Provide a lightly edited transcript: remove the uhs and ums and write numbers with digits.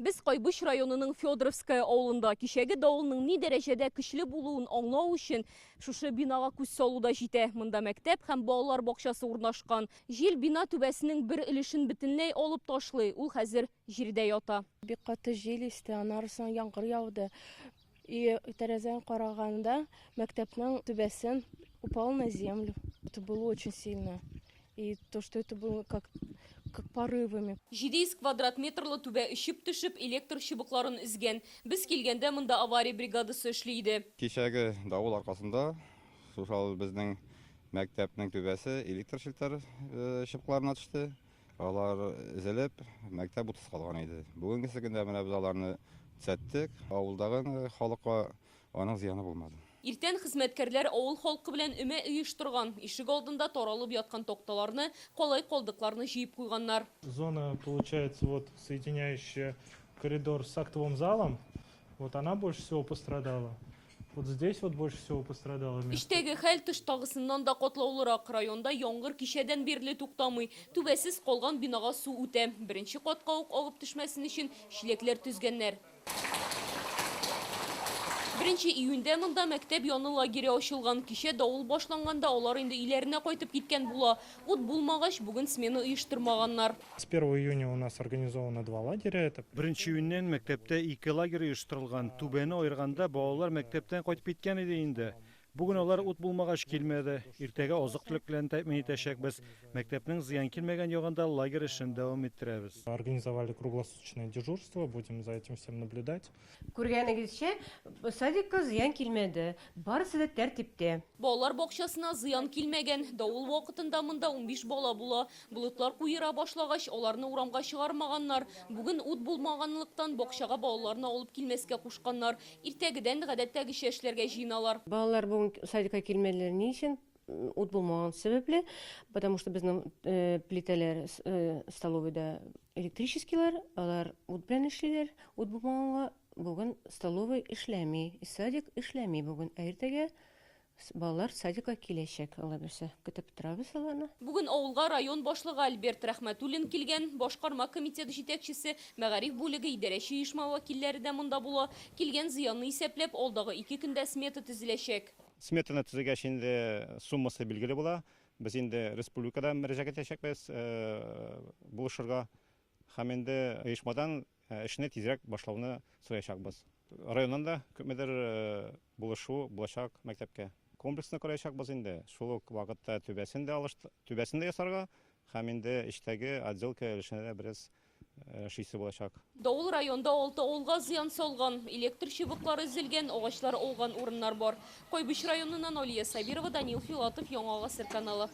Біз Кайбыш районының Федоровская ауылында кешегі дауылның ни дәрәҗәдә көчле булуын аңлау өчен шушы бинага күз салуда җитә. Монда мәктәп һәм балалар бакчасы урнашкан. Җил бина түбәсенең бер өлешен бөтенләй алып ташлый. Ул хәзер җирдә ята. Бик каты җил исте, аннан яңгыр яуды. И тәрәзәдән караганда мәктәпнең түбәсен упал на землю. Это было очень сильно. И то, что это было как порывами. 700 квадрат метрлы түбә ишеп төшеп электр чыбыкларын изгән. Без килгәндә монда авария бригадасы эшләйде. Кичәге давыл аркасында шул безнең мәктәпнең түбәсе электр челтәр чыбыкларына төште. Алар изелеп мәктәп утыз калган иде. Бүгенге көндә менә без аларны төзәттек. Авылдагы халыкка аның зыяны булмады. Иртән хезмәткәрләр авыл халкы белән өмә оештырган. Ишек алдында таралып яткан токталарны, калай калдыкларны җыеп куйганнар. Зона, получается, вот соединяющая коридор с актовым залом, вот она больше всего пострадала. Вот здесь вот больше всего пострадала. Иштәге хәл тыштагысыннан да катлаулырак. Районда яңгыр кичәдән бирле туктамый. Түбәсез калган бинага су үтә. Беренче катка ук агып төшмәсен өчен чилекләр төзгәннәр. 1 июньдә монда мәктәп яны лагере ачылган. Кичә давыл башланганда алар инде иләренә кайтып киткән була. Ут булмагач, бүген смена оештырмаганнар. С 1 июня у нас организовано 2 лагеря. Это 1 июньнән мәктәптә 2 лагерь оештырылган. Түбәне айырганда балалар мәктәптән кайтып киткән иде инде. Бүген алар ут булмагач килмәде. Иртәгә азык-төлек белән тәэмин итәчәкбез. Мәктәпнең зыян килмәгән ягында лагерь эшен дәвам иттерәбез. Организовали круглосуточное дежурство, будем за этим всем наблюдать. Күргәнегезчә, садикка зыян килмәде. Барысы да тәртиптә. Балалар бакчасына зыян килмәгән. Давыл вакытында монда 15 бала була. Болытлар куера башлагач, аларны урамга чыгармаганнар. Бүген ут булмаганлыктан бакчага балаларны алып килмәскә кушканнар. Иртәгедән гадәттәгечә эшләргә җыйналар. Балалар бүген садикка килмәделәр ни өчен? Ут булмаган сәбәпле, потому что безнең плитәләр столовыйда электрическийлар, алар ут белән эшлиләр. Ут булмаганга бүген столовый эшләми, садик эшләми бүген. Иртәгә балалар садикка киләчәк, алар берсе көтеп торабыз аларны. Бүген авылга район башлыгы Альберт Рәхмәтуллин килгән, башкарма комитеты җитәкчесе, мәгариф бүлеге идарәче оешма вәкилләре дә монда була. Килгән зыянны исәпләп, алдагы 2 көндә смета төзеләчәк. Сметаны төзегәч инде суммасы билгеле була. Без инде республикада мөрәҗәгать итәчәкбез булышырга һәм инде оешмадан эшне тизрәк башлауны сораячакбыз. Районнан да күпмедер булышу булачак мәктәпкә. Комплексны караячакбыз инде. Шул ук вакытта түбәсен дә ясарга һәм инде иштәге отделка эшенә бераз шисе булачак. Давыл районда 6 авылга зыян салган, электр чыбыклары изелгән, агачлар алган урыннар бар. Кайбыш районыннан Алия Сабирова, Данил Филатов, Яңа Гасыр каналы.